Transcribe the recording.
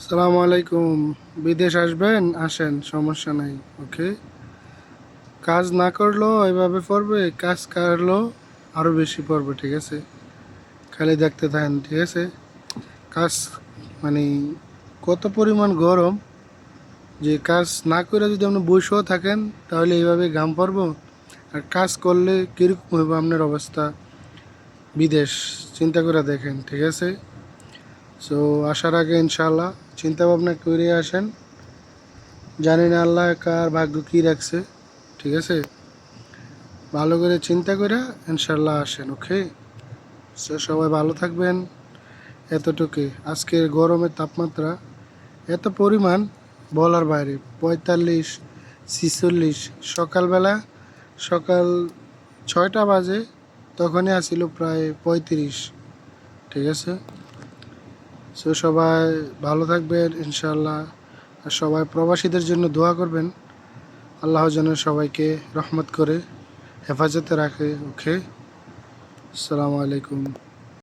সালামু আলাইকুম। বিদেশ আসবেন, আসেন, সমস্যা নাই। ওকে, কাজ না করলেও এভাবে পড়বে, কাজ করলেও আরো বেশি পড়বে। ঠিক আছে, খালি দেখতে থাকেন। ঠিক আছে, কাজ মানে কত পরিমাণ গরম যে কাজ না করে যদি আপনি বসেও থাকেন তাহলে এইভাবে ঘাম পড়বো। আর কাজ করলে কীরকম হইব আপনার অবস্থা, বিদেশ চিন্তা করে দেখেন। ঠিক আছে, সো আসার আগে ইনশাল্লাহ চিন্তা ভাবনা করে আসেন। জানি না আল্লাহ কার ভাগ্য কী রাখছে। ঠিক আছে, ভালো করে চিন্তা করে ইনশাল্লাহ আসেন। ওকে, সবাই ভালো থাকবেন। এতটুকুই। আজকের গরমের তাপমাত্রা এত পরিমাণ বলার বাইরে, 45, 46। সকালবেলা সকাল 6টা বাজে তখনই আসিল প্রায় 35। ঠিক আছে, সবাই ভালো থাকবেন ইনশাল্লাহ। আর সবাই প্রবাসীদের জন্য দোয়া করবেন, আল্লাহ যেন সবাইকে রহমত করে হেফাজতে রাখে। ওকে, আসসালামু আলাইকুম।